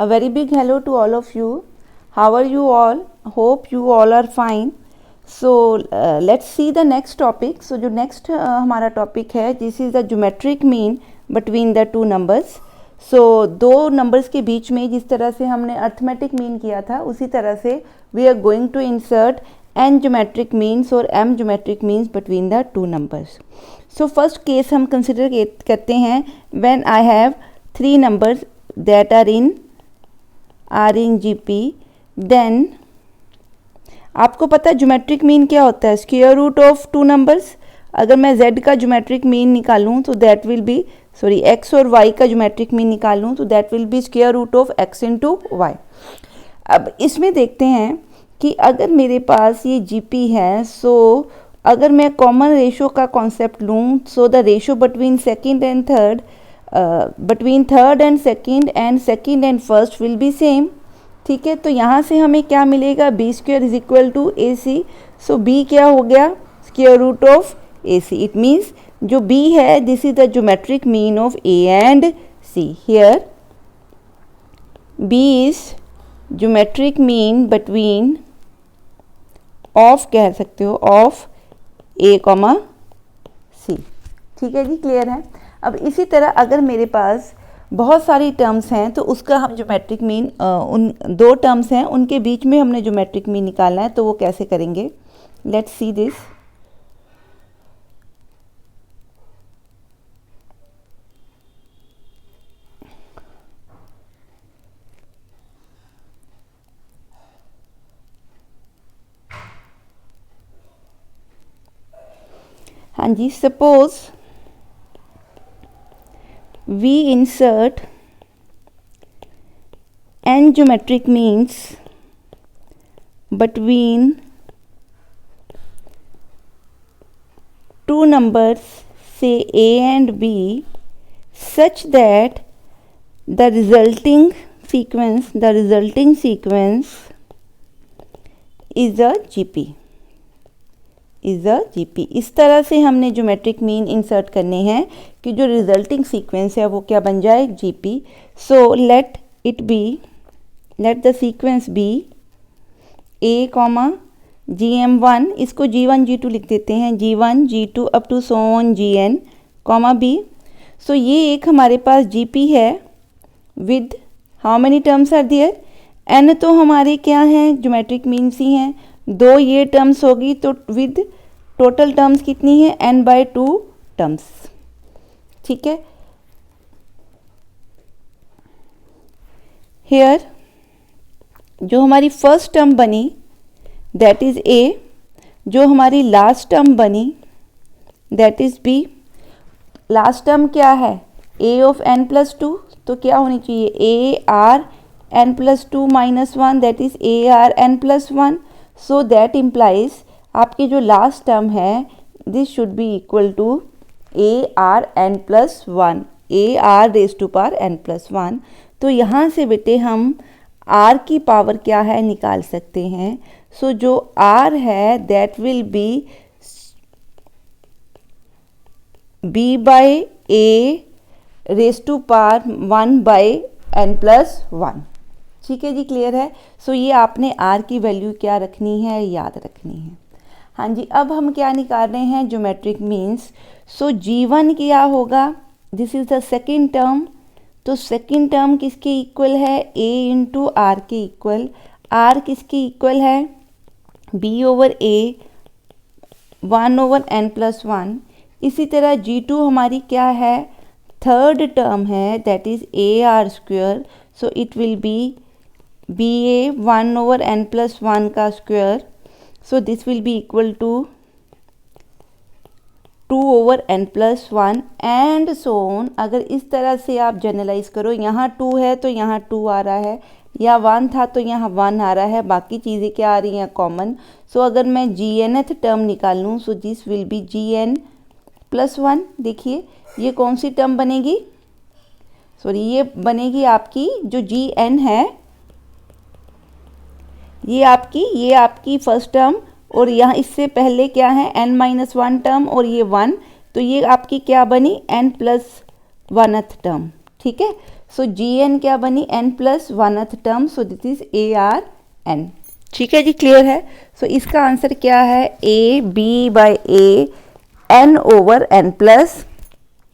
A very big hello to all of you. How are you all? Hope you all are fine. So let's see the next topic. So जो next हमारा topic है, this is the geometric mean between the two numbers. So दो numbers के बीच में जिस तरह से हमने arithmetic mean किया था, उसी तरह से we are going to insert n geometric means or m geometric means between the two numbers. So first case हम consider करते हैं when I have three numbers that are in GP, then आपको पता है ज्योमेट्रिक मीन क्या होता है, square root of two numbers. अगर मैं z का ज्योमेट्रिक मीन निकालूं तो दैट विल बी x और y का ज्योमेट्रिक मीन निकालूं तो that will be square root of x into Y. अब इसमें देखते हैं कि अगर मेरे पास ये GP है, सो अगर मैं कॉमन रेशो का कॉन्सेप्ट लूँ, so the ratio between second and third, between third and second and first will be same. ठीक है, तो यहाँ से हमें क्या मिलेगा, B square is equal to A C. So B क्या हो गया, square root of A C. It means जो बी है this is the geometric mean of A and C. Here B is geometric mean between of, कह सकते हो, of A comma सी. ठीक है जी, क्लियर है. अब इसी तरह अगर मेरे पास बहुत सारी टर्म्स हैं तो उसका हम ज्योमेट्रिक मीन, उन दो टर्म्स हैं उनके बीच में हमने ज्योमेट्रिक मीन निकालना है, तो वो कैसे करेंगे, लेट्स सी दिस. हाँ जी, suppose we insert n geometric means between two numbers, say a and b, such that the resulting sequence is a GP. इस तरह से हमने ज्योमेट्रिक मीन इंसर्ट करने हैं कि जो रिजल्टिंग सीक्वेंस है वो क्या बन जाए, GP. So let the sequence be a comma GM1, इसको G1 G2 लिख देते हैं, G1 G2 up to so on Gn comma B. So ये एक हमारे पास GP है with how many terms are there, n तो हमारे क्या हैं, ज्योमेट्रिक मीन्स ही हैं, दो ये टर्म्स होगी तो विद टोटल टर्म्स कितनी है, n/2 टर्म्स. ठीक है, हियर जो हमारी फर्स्ट टर्म बनी दैट इज a, जो हमारी लास्ट टर्म बनी that is b. Last term क्या है, a ऑफ n+2, तो क्या होनी चाहिए, a r n+2 - 1 that is a r n+1. So that implies आपकी जो लास्ट टर्म है this should be equal to ARn+1, AR⁴n+1. तो यहाँ से बेटे हम R की पावर क्या है निकाल सकते हैं. सो जो R है दैट विल बी B/A⁴1/n+1. ठीक है जी, क्लियर है. सो ये आपने R की वैल्यू क्या रखनी है, याद रखनी है. हाँ जी, अब हम क्या निकाल रहे हैं, ज्योमेट्रिक मीन्स. सो G1 क्या होगा, this is the second term. तो सेकेंड टर्म किसके इक्वल है, A इंटू R के इक्वल. R किसके इक्वल है, B/A 1/n+1. इसी तरह G2 हमारी क्या है, थर्ड टर्म है that is AR². So it will be BA 1/n+1 का square. So this will be equal to 2/n+1 and so on. अगर इस तरह से आप जनरलाइज करो, यहाँ 2 है तो यहाँ 2 आ रहा है, या 1 था तो यहाँ 1 आ रहा है, बाकी चीज़ें क्या आ रही हैं, कॉमन. सो अगर मैं Gnth टर्म निकालूँ सो दिस विल बी Gn+1. देखिए ये कौन सी टर्म बनेगी, ये बनेगी आपकी जो Gn है, ये आपकी फर्स्ट टर्म, और यहाँ इससे पहले क्या है n-1 टर्म और ये 1, तो ये आपकी क्या बनी n+1th टर्म. ठीक है, सो जी एन क्या बनी, एन plus 1th term, so this is A R N. ठीक है जी, क्लियर है। सो इसका आंसर क्या है, A B by A N over N plus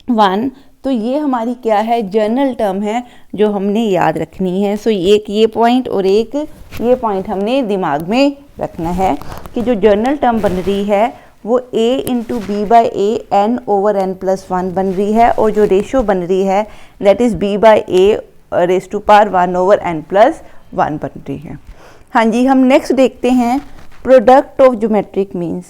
1। तो ये हमारी क्या है, जर्नल टर्म है जो हमने याद रखनी है। सो एक ये पॉइंट और एक ये पॉइंट हमने दिमाग में रखना है कि जो जर्नल टर्म बन रही है वो a into B by A N over N plus 1 बन रही है, और जो रेशो बन रही है that is b by A raise to power 1 over N plus 1 बन रही है। हाँ जी, हम नेक्स्ट देखते हैं प्रोडक्ट ऑफ ज्योमेट्रिक मीन्स।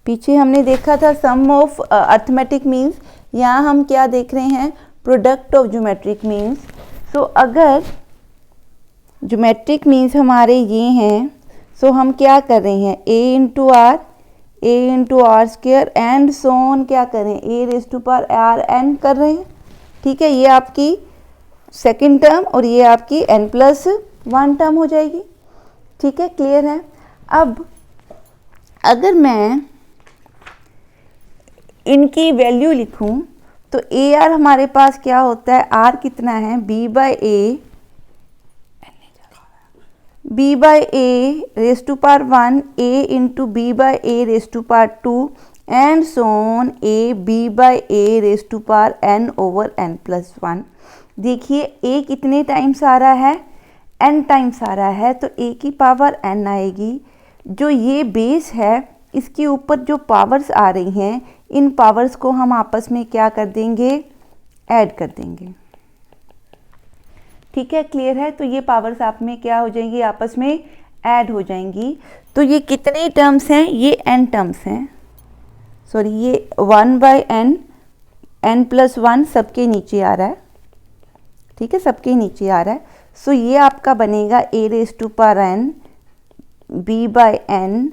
पीछे हमने देखा था सम ऑफ अर्थमेटिक मीन्स, यहाँ हम क्या देख रहे हैं, प्रोडक्ट ऑफ ज्योमेट्रिक मीन्स। सो अगर ज्योमेट्रिक मीन्स हमारे ये हैं, सो हम क्या कर रहे हैं, a into r square and so on क्या करें, a raise to power r n कर रहे हैं। ठीक है, ये आपकी सेकेंड टर्म और ये आपकी n प्लस 1 टर्म हो जाएगी। ठीक है, क्लियर है। अब अगर मैं इनकी वैल्यू लिखूं तो ए आर हमारे पास क्या होता है, आर कितना है, B by A raise to power 1 A into B by A raise to power 2 and so on A B by A raise to power N over N plus 1। देखिए ए कितने टाइम्स आ रहा है, एन टाइम्स आ रहा है, तो ए की पावर एन आएगी। जो ये बेस है इसके ऊपर जो पावर्स आ रही हैं, इन पावर्स को हम आपस में क्या कर देंगे, ऐड कर देंगे। ठीक है, क्लियर है। तो ये पावर्स आप में क्या हो जाएंगी, आपस में ऐड हो जाएंगी। तो ये कितने टर्म्स हैं, ये n टर्म्स हैं, सॉरी ये 1 बाई n प्लस 1 सबके नीचे आ रहा है। ठीक है, सबके नीचे आ रहा है। सो ये आपका बनेगा a raise to power n b by n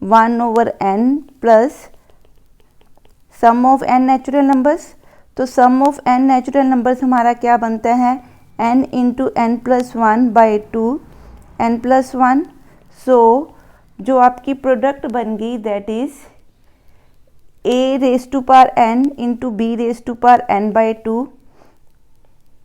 1 over n plus sum of n natural numbers. तो sum of n natural numbers हमारा क्या बनता है, n into N plus 1 by 2 n plus 1। So जो आपकी प्रोडक्ट बन गई that is a raise to power n into B raise to power n by 2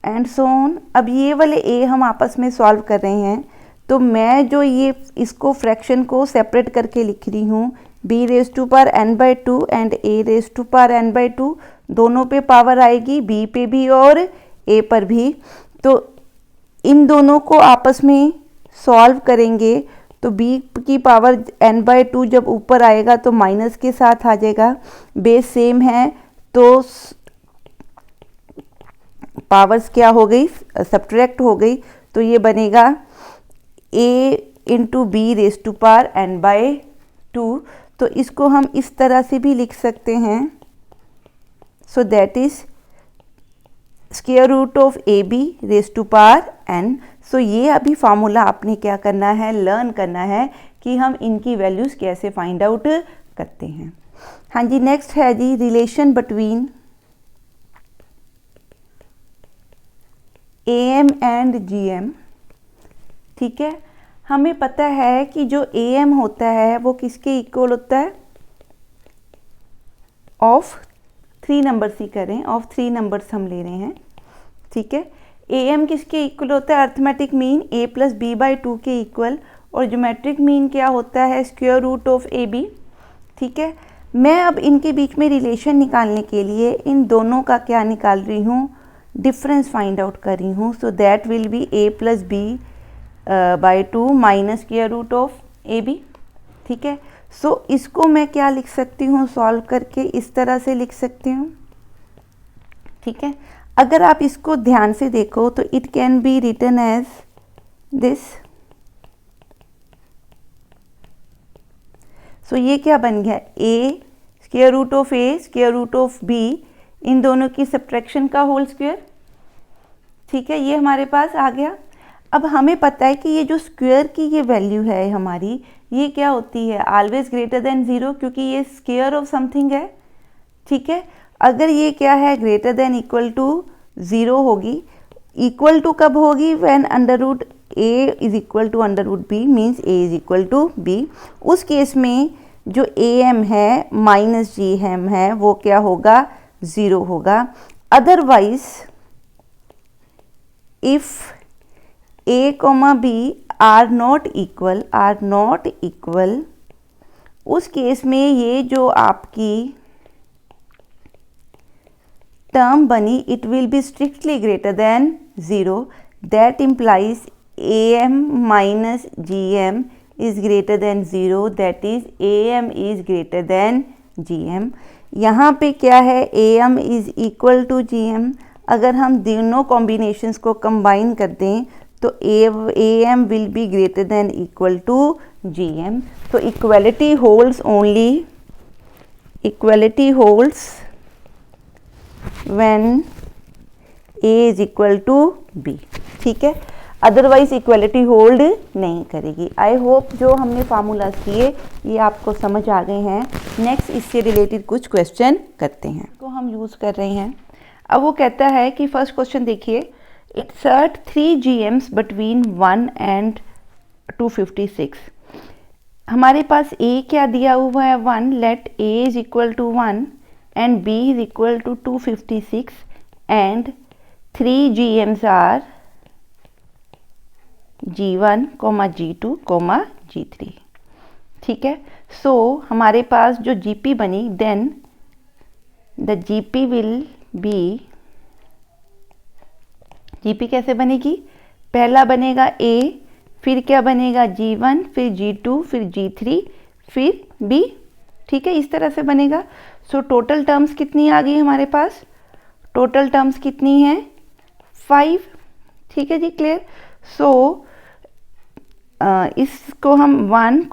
and so on. अब ये वाले a हम आपस में सॉल्व कर रहे हैं, तो मैं जो ये इसको फ्रैक्शन को सेपरेट करके लिख रही हूँ, b raise to power n by 2 and a raise to power n by 2, दोनों पे पावर आएगी, b पे भी और a पर भी। तो इन दोनों को आपस में सॉल्व करेंगे तो b की पावर n बाई 2 जब ऊपर आएगा तो माइनस के साथ आ जाएगा, बेस सेम है तो पावर्स क्या हो गई, सब्ट्रैक्ट हो गई। तो ये बनेगा a into B raise to power n by 2। तो इसको हम इस तरह से भी लिख सकते हैं, so that is square root of A B raise to power n। So ये अभी फार्मूला आपने क्या करना है, लर्न करना है कि हम इनकी वैल्यूज़ कैसे फाइंड आउट करते हैं। हाँ जी, नेक्स्ट है जी relation between AM and GM। ठीक है, हमें पता है कि जो AM होता है वो किसके इक्वल होता है, ऑफ 3 नंबर्स ही करें, ऑफ 3 नंबर्स हम ले रहे हैं। ठीक है, AM किसके इक्वल होता है, arithmetic mean A plus B by 2 के इक्वल, और ज्योमेट्रिक मीन क्या होता है, स्क्वायर रूट ऑफ AB। ठीक है, मैं अब इनके बीच में रिलेशन निकालने के लिए इन दोनों का क्या निकाल रही हूँ, डिफरेंस फाइंड आउट कर रही हूँ। So that will be A plus B by 2 minus square root of AB। ठीक है, सो इसको मैं क्या लिख सकती हूँ, सॉल्व करके इस तरह से लिख सकती हूँ। ठीक है, अगर आप इसको ध्यान से देखो तो it can be written as this. So ये क्या बन गया, a square root of a square root of b, इन दोनों की सब्ट्रैक्शन का होल स्क्वायर। ठीक है, ये हमारे पास आ गया। अब हमें पता है कि ये जो स्क्वायर की ये वैल्यू है हमारी, ये क्या होती है, ऑलवेज ग्रेटर देन 0, क्योंकि ये स्क्वायर ऑफ समथिंग है। ठीक है, अगर ये क्या है, ग्रेटर देन इक्वल टू 0 होगी। इक्वल टू कब होगी, when under root a is equal to under root b, means a is equal to b। उस केस में जो am है माइनस gm है वो क्या होगा, 0 होगा। Otherwise if a, b are not equal, उस केस में ये जो आपकी टर्म बनी it will be strictly greater than 0, that implies am minus gm is greater than 0, that is am is greater than gm। यहाँ पे क्या है, am is equal to gm। अगर हम दोनों कॉम्बिनेशंस को कंबाइन कर दें तो am will be greater than equal to gm। तो equality holds when a is equal to b, ठीक है। अदरवाइज इक्वलिटी होल्ड नहीं करेगी। आई होप जो हमने फार्मूलाज किए ये आपको समझ आ गए हैं। नेक्स्ट इससे रिलेटेड कुछ क्वेश्चन करते हैं, को हम यूज़ कर रहे हैं। अब वो कहता है कि फर्स्ट क्वेश्चन देखिए, इंसर्ट 3 GMs बिटवीन 1 and 256। हमारे पास a क्या दिया हुआ है 1, let a is equal to 1 and b is equal to 256 and 3 GMs are G1, G2, G3, ठीक है। सो हमारे पास जो GP बनी, then the GP will be, GP कैसे बनेगी, पहला बनेगा A, फिर क्या बनेगा G1, फिर G2, फिर G3, फिर B, ठीक है, इस तरह से बनेगा। सो टोटल टर्म्स कितनी आ गई हमारे पास, टोटल टर्म्स कितनी है 5, ठीक है जी, क्लियर। सो इसको हम 1,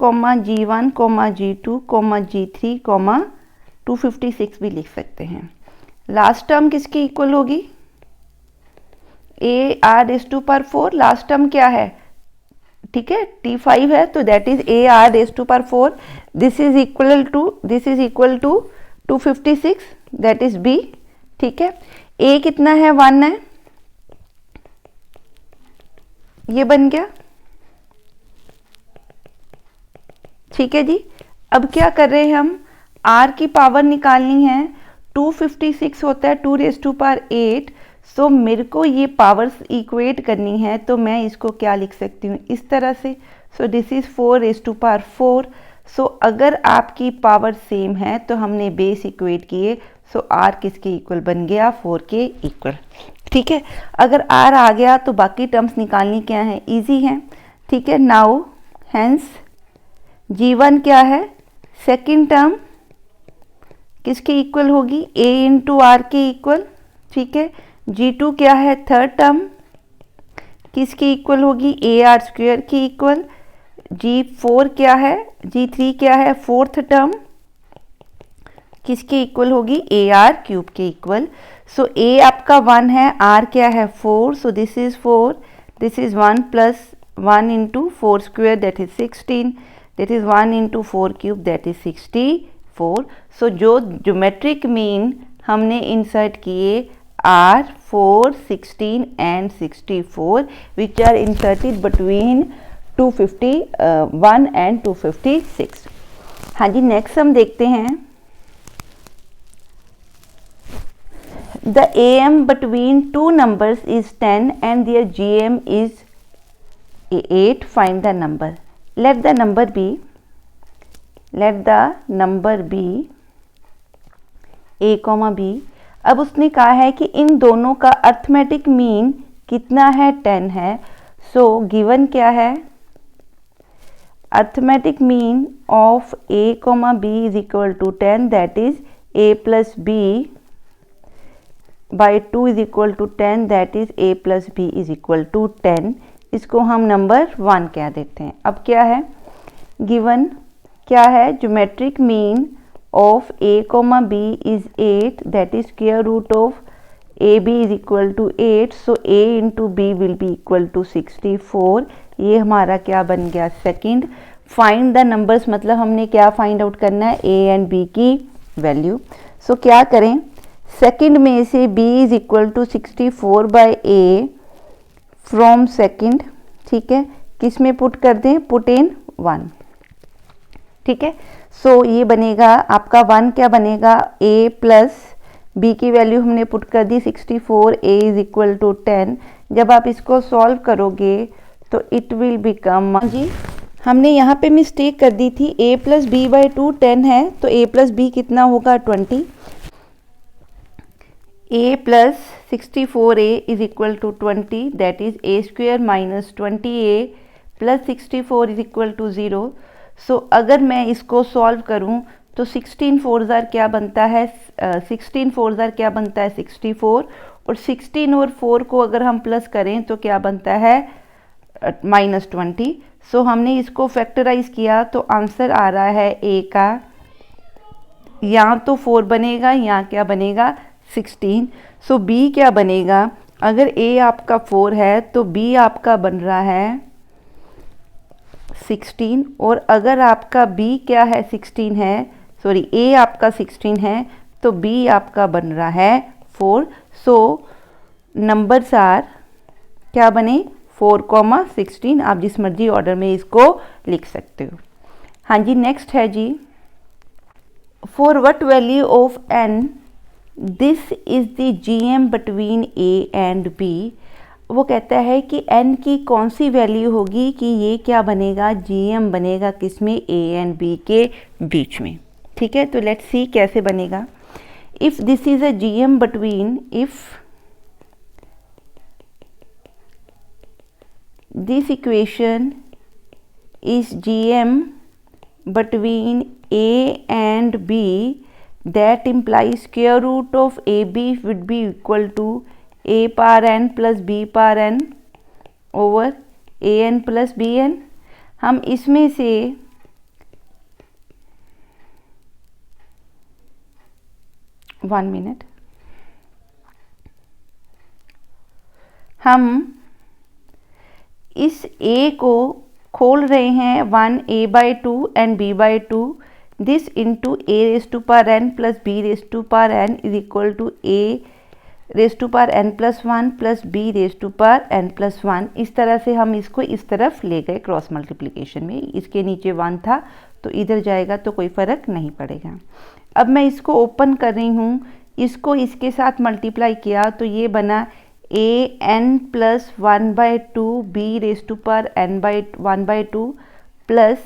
G1, G2, G3, 256 भी लिख सकते हैं। लास्ट टर्म किसकी इक्वल होगी, a r raise to power 4, last term क्या है, ठीक है, T5 है, तो that is a r raise to power 4, this is equal to 256, that is b, ठीक है। a कितना है 1 है, ये बन गया, ठीक है जी। अब क्या कर रहे हैं हम, r की पावर निकालनी है, 256 होता है 2 रेज़ टू पावर 8, सो मेरे को ये पावर्स इक्वेट करनी है, तो मैं इसको क्या लिख सकती हूँ इस तरह से, so this is 4 raise to power 4। So अगर आपकी पावर सेम है तो हमने बेस इक्वेट किए, सो r किसके इक्वल बन गया, 4 के इक्वल, ठीक है। अगर r आ गया तो बाकी टर्म्स निकालनी क्या है, इजी है, ठीक है। नाउ हेंस G1 क्या है, सेकंड टर्म किसके इक्वल होगी, a इंटू आर के इक्वल, ठीक है। G2 क्या है, थर्ड टर्म किसके इक्वल होगी, ए आर स्क्वायर की इक्वल। G4 क्या है, G3 क्या है, फोर्थ टर्म किसके इक्वल होगी, ए आर क्यूब के इक्वल। सो a आपका 1 है, r क्या है 4, सो this is 4, this is 1 plus 1 into 4 square that is 16, that is 1 into 4 cube that is 64। सो जो ज्योमेट्रिक मीन हमने इंसर्ट किए are 4, 16 and 64 which are inserted between 251 and 256। हाँ जी, नेक्स्ट हम देखते हैं, the am between two numbers is 10 and their gm is 8, find the number। let the number be a, b। अब उसने कहा है कि इन दोनों का अर्थमेटिक मीन कितना है, 10 है। सो गिवन क्या है, arithmetic mean of a, b is equal to 10, that is a plus b by 2 is equal to 10, that is a plus b is equal to 10। इसको हम नंबर 1 कह देते हैं। अब क्या है, गिवन क्या है, geometric mean of a, b is 8, that is square root of ab is equal to 8, so a into b will be equal to 64। ये हमारा क्या बन गया, सेकंड। फाइंड द नंबर्स, मतलब हमने क्या फाइंड आउट करना है, a एंड b की वैल्यू। सो क्या करें, सेकंड में से b is equal to 64 by a from second, ठीक है, किस में पुट कर दें, पुट इन 1, ठीक है। सो ये बनेगा आपका 1 क्या बनेगा, a प्लस b की वैल्यू हमने पुट कर दी 64, a इज इक्वल टू 10। जब आप इसको सॉल्व करोगे तो इट विल बिकम जी, हमने यहाँ पे मिस्टेक कर दी थी, a प्लस बी बाई 2 10 है, तो a प्लस बी कितना होगा 20। a plus 64a is equal to 20, that is a square minus 20a plus 64 is equal to 0। So अगर मैं इसको सॉल्व करूं तो 16 4 ज़ार क्या बनता है, 16 4 ज़ार क्या बनता है 64, और 16 और 4 को अगर हम प्लस करें तो क्या बनता है -20। सो हमने इसको फैक्टराइज किया तो आंसर आ रहा है a का, यहाँ तो 4 बनेगा, यहाँ क्या बनेगा 16। सो b क्या बनेगा, अगर a आपका 4 है तो b आपका बन रहा है 16, और अगर आपका b क्या है 16 है, सॉरी a आपका 16 है तो b आपका बन रहा है 4। सो नंबर्स आर क्या बने 4, 16। आप जिस मर्जी ऑर्डर में इसको लिख सकते हो। हाँ जी, नेक्स्ट है जी, for what value of n this is the GM between a and b। वो कहता है कि n की कौन सी वैल्यू होगी कि ये क्या बनेगा, GM बनेगा किसमें, a एंड b के बीच में। ठीक है, तो लेट्स सी कैसे बनेगा। If this is a GM between, if this equation is GM between A and B, that implies square root of AB would be equal to A power n plus B power n over AN plus BN। हम इसमें से हम इस a को खोल रहे हैं 1a/2 and b/2, this into a raise to power n plus b raise to power n is equal to a raise to power n plus 1 plus b raise to power n plus 1। इस तरह से हम इसको इस तरफ ले गए cross multiplication में, इसके नीचे 1 था तो इधर जाएगा तो कोई फ़र्क नहीं पड़ेगा। अब मैं इसको ओपन कर रही हूँ, इसको इसके साथ मल्टीप्लाई किया तो ये बना an plus 1/2 b raise to power n/1/2 plus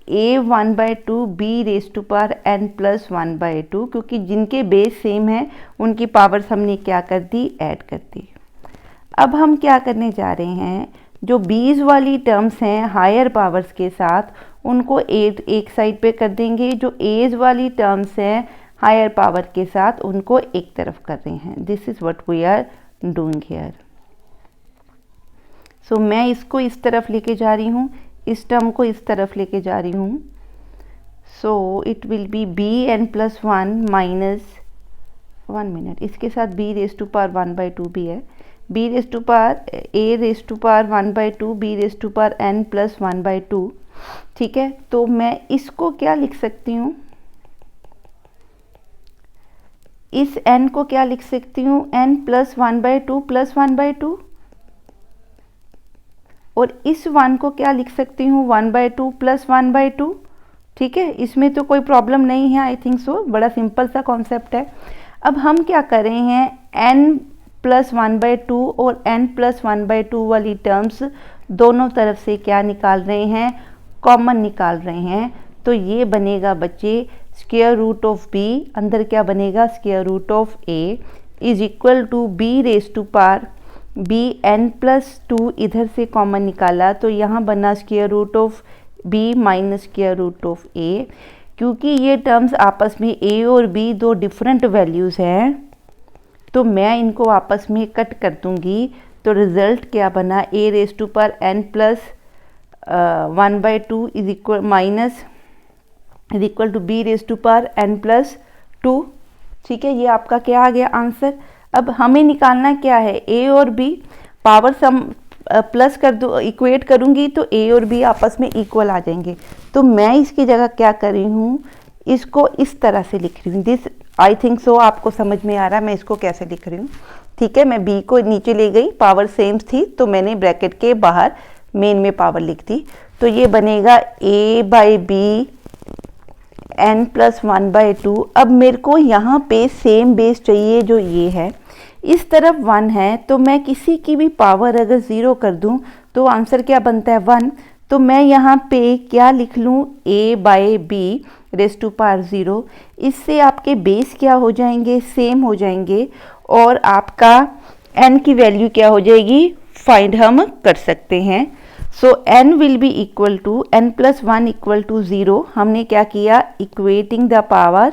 a1/2 b raise to power n plus 1/2, क्योंकि जिनके बेस सेम है उनकी पावर्स हमने क्या कर दी, ऐड कर दी। अब हम क्या करने जा रहे हैं, जो बीज वाली टर्म्स हैं हायर पावर्स के साथ उनको एक साइड पे कर देंगे, जो एज वाली टर्म्स हैं हायर पावर के साथ उनको एक तरफ कर रहे हैं। This is what we are doing here. So मैं इसको इस तरफ लेके जा रही हूँ, इस टर्म को इस तरफ लेके जा रही हूँ। सो it will B bn plus 1 minus 1 minute, इसके साथ b रेज टू पावर 1/2 भी है, b raise to power a raise to power 1/2 b raise to power n plus 1/2। ठीक है, तो मैं इसको क्या लिख सकती हूँ, इस n को क्या लिख सकती हूँ, n प्लस 1/2 प्लस 1/2, और इस 1 को क्या लिख सकती हूँ 1/2 प्लस 1/2। ठीक है, इसमें तो कोई प्रॉब्लम नहीं है, आई थिंक सो, बड़ा सिंपल सा कॉन्सेप्ट है। अब हम क्या कर रहे हैं, n प्लस 1/2 और n प्लस 1/2 वाली टर्म्स दोनों तरफ से क्या निकाल रहे हैं, कॉमन निकाल रहे हैं। तो ये बनेगा बच्चे स्क्वायर रूट ऑफ b, अंदर क्या बनेगा square root of a is equal to b raise to power b n plus 2, इधर से कॉमन निकाला तो यहाँ बना square root of b minus square root of a। क्योंकि ये टर्म्स आपस में a और b दो डिफरेंट वैल्यूज़ हैं तो मैं इनको आपस में कट कर दूंगी, तो रिज़ल्ट क्या बना a raise to power n plus 1/2 is equal minus is equal to b raise to power n plus 2। ठीक है, ये आपका क्या आ गया आंसर। अब हमें निकालना क्या है, a और b पावर सम प्लस कर दो, इक्वेट करूँगी तो a और b आपस में इक्वल आ जाएंगे। तो मैं इसकी जगह क्या कर रही हूँ, इसको इस तरह से लिख रही हूँ। दिस आई थिंक सो आपको समझ में आ रहा है मैं इसको कैसे लिख रही हूँ। ठीक है, मैं b को नीचे ले गई, पावर सेम थी तो मैंने ब्रैकेट के बाहर मेन में पावर लिख दी। तो ये बनेगा a/b n प्लस 1/2। अब मेरे को यहाँ पे सेम बेस चाहिए जो ये है, इस तरफ 1 है, तो मैं किसी की भी पावर अगर 0 कर दूँ तो आंसर क्या बनता है 1। तो मैं यहाँ पे क्या लिख लूँ, a/b रेज़ टू पावर 0। इससे आपके बेस क्या हो जाएंगे, सेम हो जाएंगे, और आपका n की वैल्यू क्या हो जाएगी, फाइंड हम कर सकते हैं। So n will be equal to n plus 1 equal to 0। हमने क्या किया, इक्वेटिंग द पावर,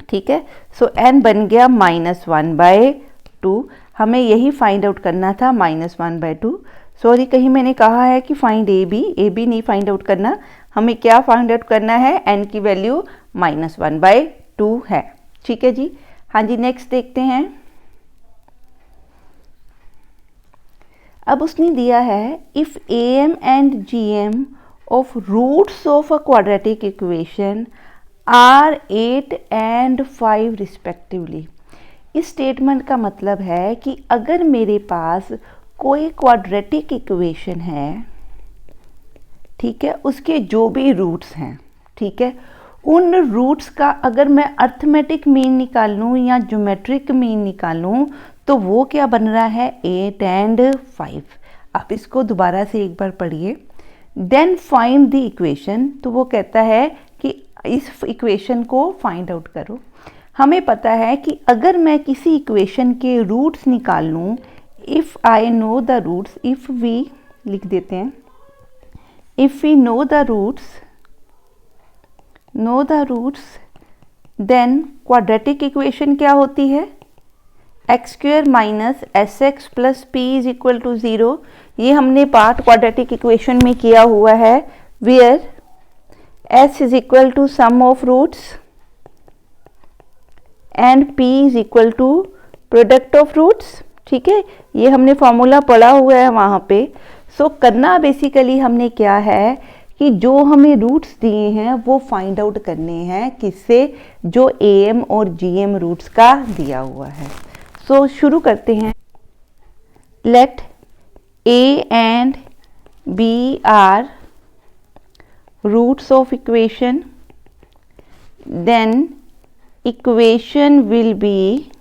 ठीक है। सो n बन गया -1/2। हमें यही फाइंड आउट करना था, -1/2। सॉरी, कहीं मैंने कहा है कि फाइंड ए बी नहीं फाइंड आउट करना, हमें क्या फाइंड आउट करना है, n की वैल्यू -1/2 है, ठीक है जी। हाँ जी, नेक्स्ट देखते हैं। अब उसने दिया है if am and gm of roots of a quadratic equation are 8 and 5 respectively. इस स्टेटमेंट का मतलब है कि अगर मेरे पास कोई क्वाड्रेटिक इक्वेशन है, ठीक है, उसके जो भी रूट्स हैं, ठीक है, उन रूट्स का अगर मैं अर्थमेटिक मीन निकाल लूँ या ज्योमेट्रिक मीन निकाल लूँ तो वो क्या बन रहा है, 8 एंड 5। आप इसको दोबारा से एक बार पढ़िए। देन फाइंड द इक्वेशन, तो वो कहता है कि इस इक्वेशन को फाइंड आउट करो। हमें पता है कि अगर मैं किसी इक्वेशन के रूट्स निकाल लूँ, if I know the roots, if we लिख देते हैं, if we know the roots, then quadratic equation क्या होती है, x² minus sx plus p is equal to 0। ये हमने पार्ट क्वाड्रेटिक इक्वेशन में किया हुआ है, where s is equal to sum of roots and p is equal to product of roots, ठीक है। ये हमने फॉर्मूला पढ़ा हुआ है वहाँ पे। सो करना बेसिकली हमने क्या है कि जो हमें रूट्स दिए हैं वो फाइंड आउट करने हैं, किससे, जो am और gm रूट्स का दिया हुआ है। सो शुरू करते हैं। Let a and b are roots of equation, then equation will be,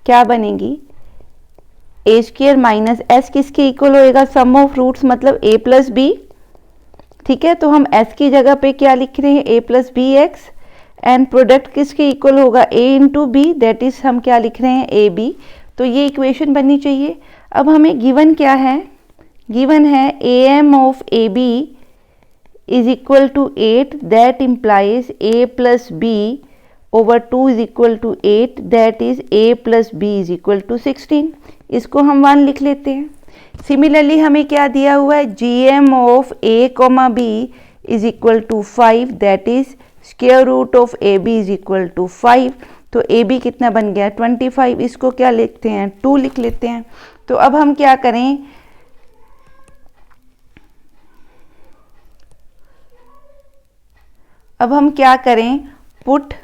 क्या बनेगी, a² माइनस s किसके इक्वल होएगा, सम ऑफ रूट्स मतलब a प्लस बी, ठीक है। तो हम s की जगह पे क्या लिख रहे हैं, a plus B X, and product किसके इक्वल होगा, a into B, that is हम क्या लिख रहे हैं, ए बी। तो ये इक्वेशन बननी चाहिए। अब हमें गिवन क्या है, गिवन है am of A B is equal to 8, that implies a plus B over 2 is equal to 8, दैट is a plus B is equal to 16। इसको हम 1 लिख लेते हैं। सिमिलरली हमें क्या दिया हुआ है, gm of a comma b is equal to 5, that is square root of A B is equal to 5। तो ए बी कितना बन गया, 25। इसको क्या लिखते हैं, 2 लिख लेते हैं। तो अब हम क्या करें, put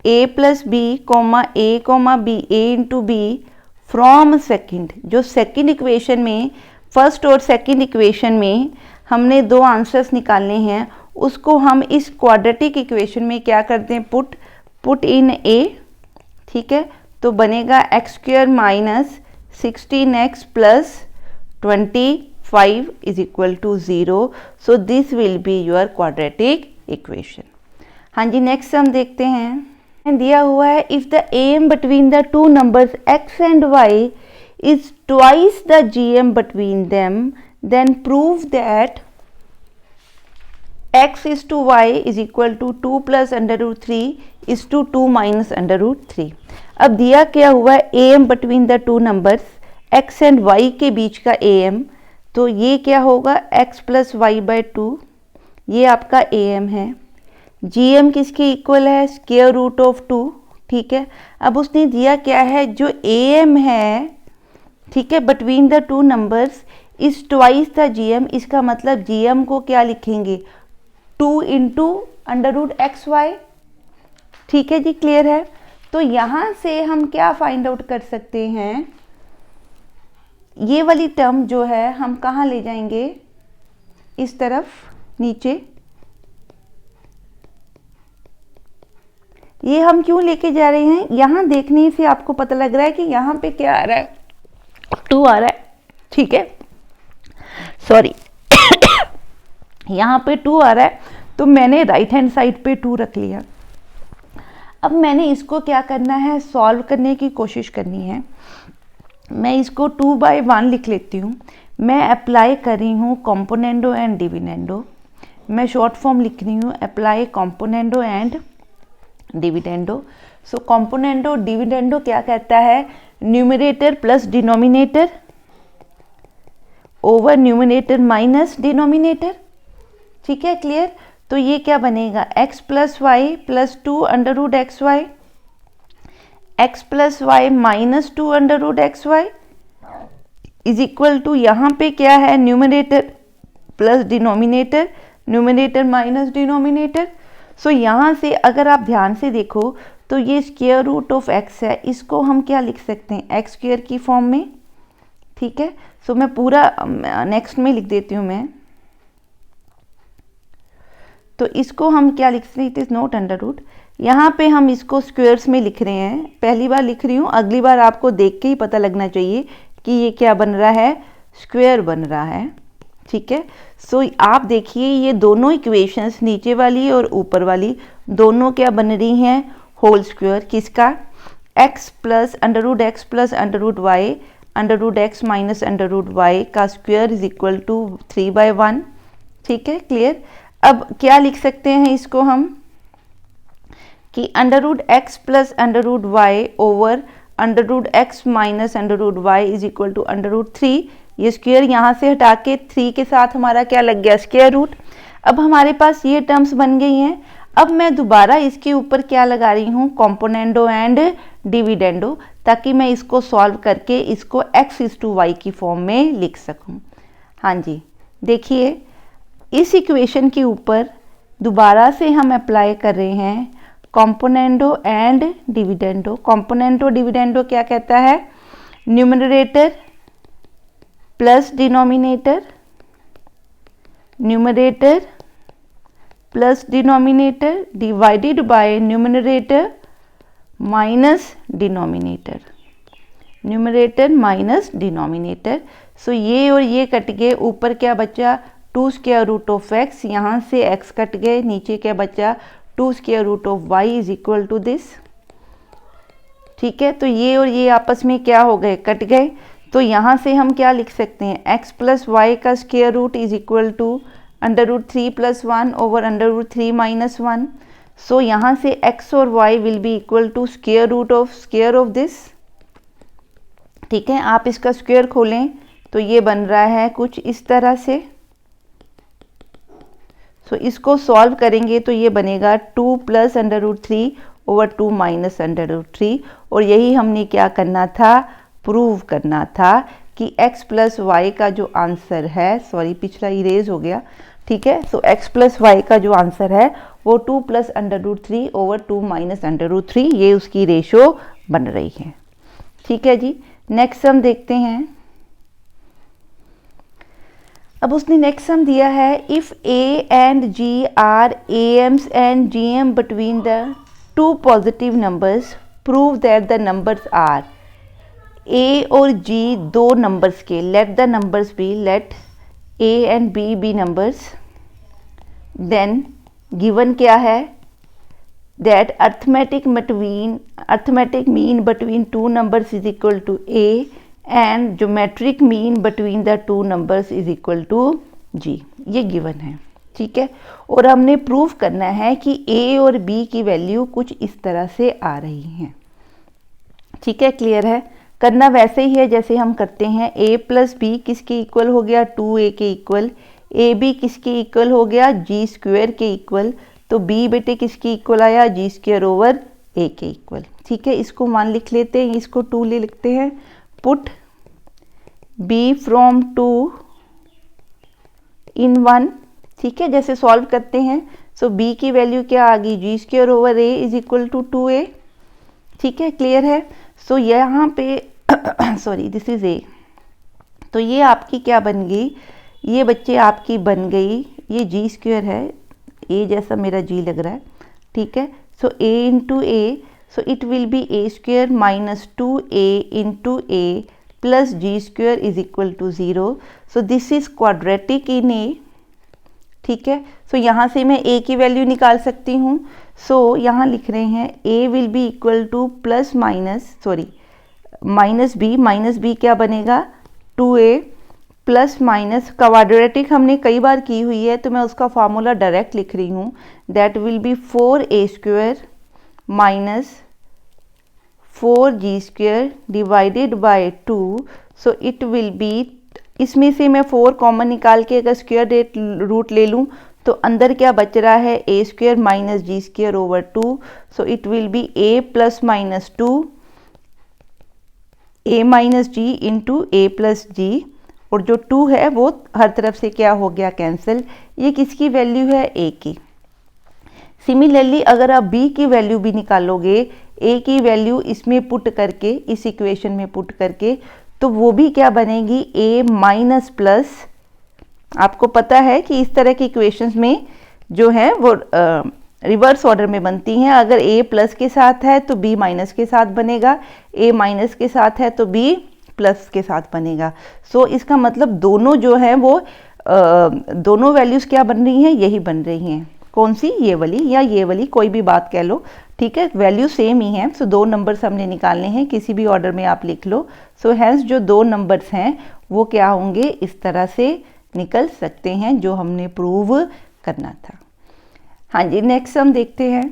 a plus B comma B a into B from second. जो सेकेंड इक्वेशन में, फर्स्ट और सेकेंड इक्वेशन में हमने 2 आंसर्स निकालने हैं, उसको हम इस क्वाड्रेटिक इक्वेशन में क्या करते हैं, पुट इन a, ठीक है। तो बनेगा x² minus 16x plus 25 is equal to 0। So this will be your quadratic equation. हाँ जी, नेक्स्ट हम देखते हैं। दिया हुआ है if the am between the two numbers x and y is twice the gm between them, then prove that x is to y is equal to 2 plus under root 3 is to 2 minus under root 3। अब दिया क्या हुआ है, am between the two numbers x and y के बीच का am, तो ये क्या होगा, x plus y by 2, ये आपका am है। gm किसके इक्वल है, स्क्वायर रूट ऑफ 2, ठीक है। अब उसने दिया क्या है, जो am है, ठीक है, between the two numbers is twice the gm। इसका मतलब gm को क्या लिखेंगे, 2 into under root x y, ठीक है जी, क्लियर है। तो यहाँ से हम क्या फाइंड आउट कर सकते हैं, ये वाली टर्म जो है हम कहाँ ले जाएंगे, इस तरफ नीचे, ये हम क्यों लेके जा रहे हैं, यहाँ देखने से आपको पता लग रहा है कि यहाँ पे क्या आ रहा है, 2 आ रहा है, ठीक है, सॉरी यहाँ पे 2 आ रहा है, तो मैंने राइट हैंड साइड पे 2 रख लिया। अब मैंने इसको क्या करना है, सॉल्व करने की कोशिश करनी है। मैं इसको 2/1 लिख लेती हूँ। मैं अप्लाई कर रही हूँ कॉम्पोनेंडो एंड डिविडेंडो। मैं शॉर्ट फॉर्म लिख रही हूँ apply componendo and dividendo. So componendo dividendo क्या कहता है, numerator plus denominator over numerator minus denominator, ठीक है, क्लियर। तो ये क्या बनेगा, x plus y plus 2 under root x y, x plus y minus 2 under root x y is equal to, यहाँ पे क्या है, numerator plus denominator, numerator minus denominator. So यहाँ से अगर आप ध्यान से देखो तो ये स्क्वायर रूट ऑफ x है, इसको हम क्या लिख सकते हैं, एक्स स्क्वायर की फॉर्म में, ठीक है। सो मैं पूरा नेक्स्ट में लिख देती हूँ मैं, तो इसको हम क्या लिख सकते हैं, it is not under root. यहाँ पे हम इसको स्क्वायर्स में लिख रहे हैं, पहली बार लिख रही हूँ, अगली बार आपको देख के ही पता लगना चाहिए कि ये क्या बन रहा है, स्क्वायर बन रहा है, ठीक है। सो आप देखिए ये दोनों इक्वेशंस, नीचे वाली और ऊपर वाली, दोनों क्या बन रही हैं, होल स्क्वायर। किसका, x plus under root x plus under root y under root x minus under root y का स्क्वायर इज इक्वल टू 3/1, ठीक है, क्लियर। अब क्या लिख सकते हैं इसको हम कि under root x plus under root y over under root x minus under root y is equal to under root 3। ये स्क्वायर यहाँ से हटा के 3 के साथ हमारा क्या लग गया, स्क्वायर रूट। अब हमारे पास ये टर्म्स बन गई हैं। अब मैं दोबारा इसके ऊपर क्या लगा रही हूँ, कॉम्पोनेंडो एंड डिविडेंडो, ताकि मैं इसको सॉल्व करके इसको x इज टू वाई की फॉर्म में लिख सकूँ। हाँ जी, देखिए इस इक्वेशन के ऊपर दोबारा से हम अप्लाई कर रहे हैं componendo and dividendo. Componendo dividendo क्या कहता है, numerator plus denominator, numerator plus denominator divided by numerator minus denominator, numerator minus denominator. So ये और ये कट गए, ऊपर क्या बचा, 2 स्क्वायर रूट ऑफ x, यहाँ से x कट गए, नीचे क्या बचा, 2 square root of y is equal to this, ठीक है। तो ये और ये आपस में क्या हो गए, कट गए। तो यहाँ से हम क्या लिख सकते हैं, x प्लस वाई का square root is equal to under root 3 plus 1 over under root 3 minus 1। So यहाँ से x और y will be equal to square root of this, ठीक है। आप इसका स्क्वायर खोलें तो ये बन रहा है कुछ इस तरह से। सो इसको सॉल्व करेंगे तो ये बनेगा 2 plus under root 3 over 2 minus under root 3। और यही हमने क्या करना था, प्रूव करना था कि x प्लस वाई का जो आंसर है, सॉरी पिछला इरेज हो गया, ठीक है। सो x प्लस वाई का जो आंसर है वो 2 plus under root 3 over 2 minus under root 3, ये उसकी रेशो बन रही है, ठीक है जी। नेक्स्ट सम देखते हैं। अब उसने नेक्स्ट सम दिया है, if a and g are am's and gm between the 2 positive numbers, prove that the numbers are. a और g दो नंबर्स के, let the numbers be, let a and b be numbers, then given क्या है, that arithmetic mean between 2 numbers is equal to a and geometric mean between the 2 numbers is equal to g। ये given है, ठीक है। और हमने prove करना है कि a और b की वैल्यू कुछ इस तरह से आ रही हैं, ठीक है, क्लियर है। करना वैसे ही है जैसे हम करते हैं, a प्लस बी किसके इक्वल हो गया, 2a के इक्वल, ए बी किसके इक्वल हो गया, जी स्क्वायर के इक्वल, तो b बेटे किसके इक्वल आया, जी स्क्वायर ओवर a के इक्वल, ठीक है। इसको 1 लिख लेते हैं, इसको 2 ले लिखते हैं। पुट b फ्रॉम 2 इन 1, ठीक है, जैसे सॉल्व करते हैं। सो b की वैल्यू क्या आ गई, g square over a is equal to 2a, ठीक है, क्लियर है। सो यहाँ पे सॉरी दिस इज a, तो ये आपकी क्या बन गई, ये बच्चे आपकी बन गई, ये जी स्क्वायर है, a जैसा मेरा g लग रहा है, ठीक है। so a into a, so it will be a square minus 2a into a plus g square is equal to 0. so this is quadratic in a. ठीक है, सो यहाँ से मैं a की वैल्यू निकाल सकती हूँ. सो यहाँ लिख रहे हैं a will be equal two plus minus minus b क्या बनेगा 2a प्लस माइनस क्वाड्रेटिक हमने कई बार की हुई है तो मैं उसका फॉर्मूला डायरेक्ट लिख रही हूँ. That will B 4a square minus 4g square divided by 2. So it will B, इसमें से मैं 4 कॉमन निकाल के अगर स्क्वायर रूट ले लूँ तो अंदर क्या बच रहा है a square minus g square over 2. So it will be a plus minus 2 a minus g into a plus g, और जो 2 है वो हर तरफ से क्या हो गया कैंसिल. ये किसकी वैल्यू है a की. सिमिलरली अगर आप b की वैल्यू भी निकालोगे, a की वैल्यू इसमें पुट करके, इस इक्वेशन में पुट करके, तो वो भी क्या बनेगी a माइनस प्लस. आपको पता है कि इस तरह की इक्वेशंस में जो है वो रिवर्स ऑर्डर में बनती हैं. अगर a प्लस के साथ है तो b माइनस के साथ बनेगा, a माइनस के साथ है तो b प्लस के साथ बनेगा. सो इसका मतलब दोनों जो है वो दोनों वैल्यूज़ क्या बन रही हैं, यही बन रही हैं. कौन सी, ये वाली या ये वाली, कोई भी बात कह लो. ठीक है, वैल्यू सेम ही है. सो 2 नंबर्स हमने निकालने हैं, किसी भी ऑर्डर में आप लिख लो. सो हैंस जो 2 नंबर्स हैं वो क्या होंगे, इस तरह से निकल सकते हैं जो हमने प्रूव करना था. हाँ जी, नेक्स्ट हम देखते हैं.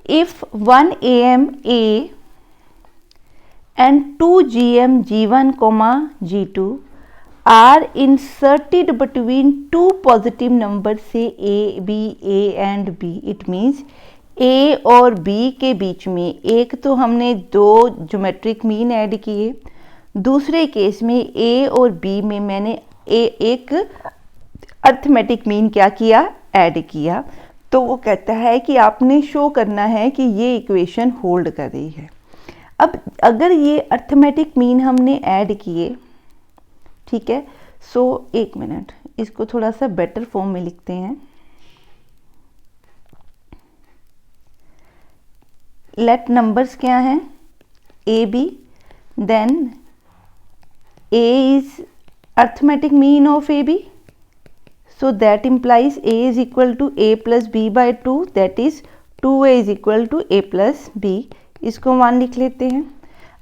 If 1 am a and 2 gm g1 g2 are inserted between two positive numbers से a and b. It means a और b के बीच में एक तो हमने 2 ज्योमेट्रिक मीन ऐड किए, दूसरे केस में a और b में मैंने एक अर्थमेटिक मीन क्या किया, ऐड किया. तो वो कहता है कि आपने शो करना है कि ये इक्वेशन होल्ड कर रही है. अब अगर ये अर्थमेटिक मीन हमने ऐड किए, ठीक है, सो एक मिनट, इसको थोड़ा सा बेटर फॉर्म में लिखते हैं. लेट नंबर्स क्या हैं, A B, then A is arithmetic mean of A B, so that implies A is equal to A plus B by 2, that is 2a is equal to A plus B. इसको 1 लिख लेते हैं.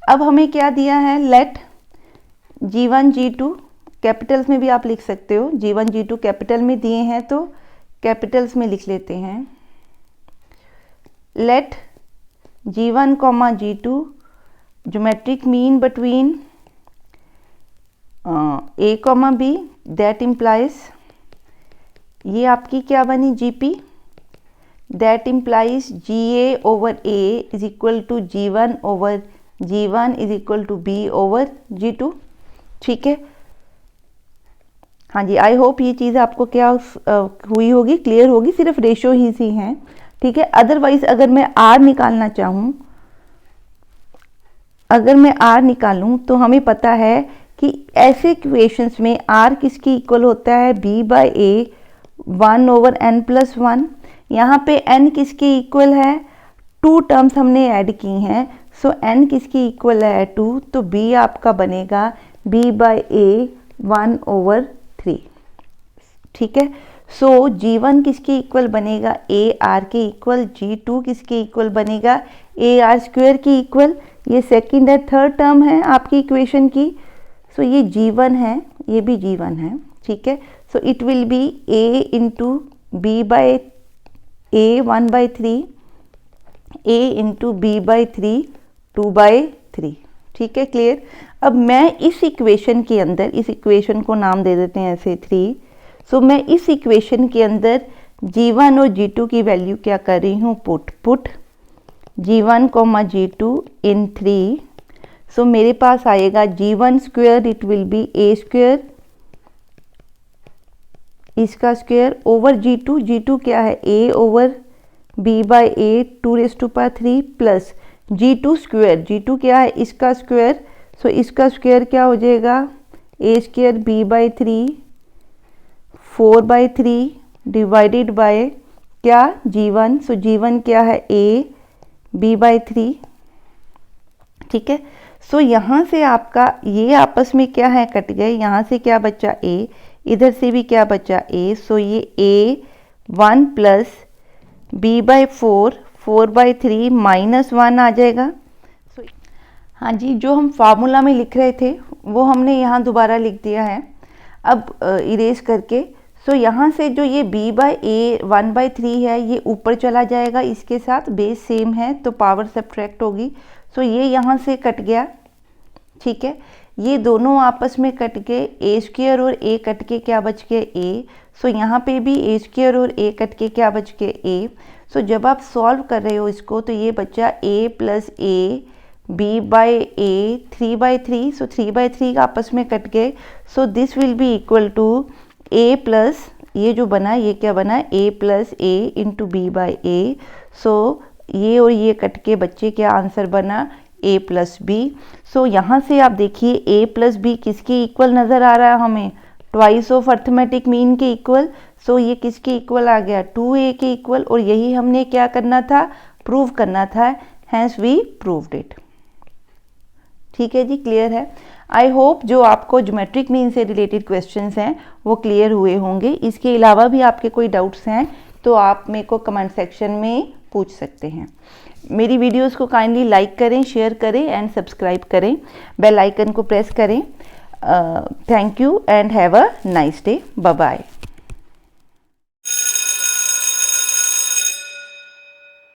अब हमें क्या दिया है, लेट g1 g2, कैपिटल्स में भी आप लिख सकते हो, g1 g2 कैपिटल में दिए हैं तो कैपिटल्स में लिख लेते हैं. Let g1 g2 geometric mean between a b, that implies, ये आपकी क्या बनी gp, that implies ga over a is equal to g1 over g1 is equal to b over g2. ठीक है, हाँ जी, आई होप ये चीज़ आपको क्या हुई होगी, क्लियर होगी. सिर्फ रेशो ही सी हैं. ठीक है, अदरवाइज अगर मैं r निकालना चाहूँ, अगर मैं r निकालूँ तो हमें पता है कि ऐसे इक्वेशंस में r किसकी इक्वल होता है, b by a 1 over n plus 1. यहाँ पे n किसकी इक्वल है, 2 टर्म्स हमने ऐड की हैं, सो n किसकी इक्वल है 2, तो b आपका बनेगा b बाई a 1 ओवर 3. ठीक है, सो g1 किसके इक्वल बनेगा, a r के इक्वल, g2 किसके इक्वल बनेगा, a r स्क्वायर की इक्वल. ये सेकंड और थर्ड टर्म है आपकी इक्वेशन की. सो ये g1 है, ये भी g1 है. ठीक है, सो it will be a into b by a 1 by 3, a into b by 3 2 by 3. ठीक है, क्लियर. अब मैं इस इक्वेशन के अंदर, इस इक्वेशन को नाम दे देते हैं ऐसे 3. सो मैं इस इक्वेशन के अंदर g1 और g2 की वैल्यू क्या कर रही हूँ, पुट g1 g2 इन 3. सो मेरे पास आएगा g1 square, it will be a square, इसका स्क्वायर ओवर g2 क्या है, a over b by a 2⁻³ plus g2 square, g2 क्या है, इसका स्क्वायर. सो इसका स्क्वायर क्या हो जाएगा, a square b by 3 4/3 divided by क्या G1, सो G1 क्या है A B/3, ठीक है। सो यहाँ से आपका ये आपस में क्या है, कट गए, यहाँ से क्या बचा A, इधर से भी क्या बचा A, सो ये A1 प्लस B/4 4/3 -1 आ जाएगा। हाँ जी, जो हम फार्मूला में लिख रहे थे वो हमने यहाँ दोबारा लिख दिया है अब इरेज करके। सो यहाँ से जो ये B/A 1/3 है ये ऊपर चला जाएगा, इसके साथ बेस सेम है तो पावर सब्ट्रैक्ट होगी। सो ये यहाँ से कट गया, ठीक है। ये दोनों आपस में कट गए, A² और A कट के क्या बच गए A। सो यहाँ पे भी A² और A कट के क्या बच गए A। सो जब आप सॉल्व कर रहे हो इसको तो ये बच्चा A प्लस A B/A 3/3, सो 3/3 आपस में कट गए। So this will be equal to A plus, ये जो बना ये क्या बना A plus A into B/A। So ये और ये कट के बच्चे क्या आंसर बना A प्लस B। सो यहाँ से आप देखिए A प्लस B किसके इक्वल नज़र आ रहा है हमें, ट्वाइस ऑफ अर्थमेटिक मीन के इक्वल। सो ये किसके इक्वल आ गया, 2A के इक्वल, और यही हमने क्या करना था, प्रूव करना था, हैंस वी प्रूव्ड इट। ठीक है जी, क्लियर है। आई होप जो आपको ज्योमेट्रिक मीन से रिलेटेड क्वेश्चंस हैं वो क्लियर हुए होंगे। इसके अलावा भी आपके कोई डाउट्स हैं तो आप मेरे को कमेंट सेक्शन में पूछ सकते हैं। मेरी वीडियोस को काइंडली लाइक करें, शेयर करें एंड सब्सक्राइब करें, बेल आइकन को प्रेस करें। Thank you and have a nice day, bye bye.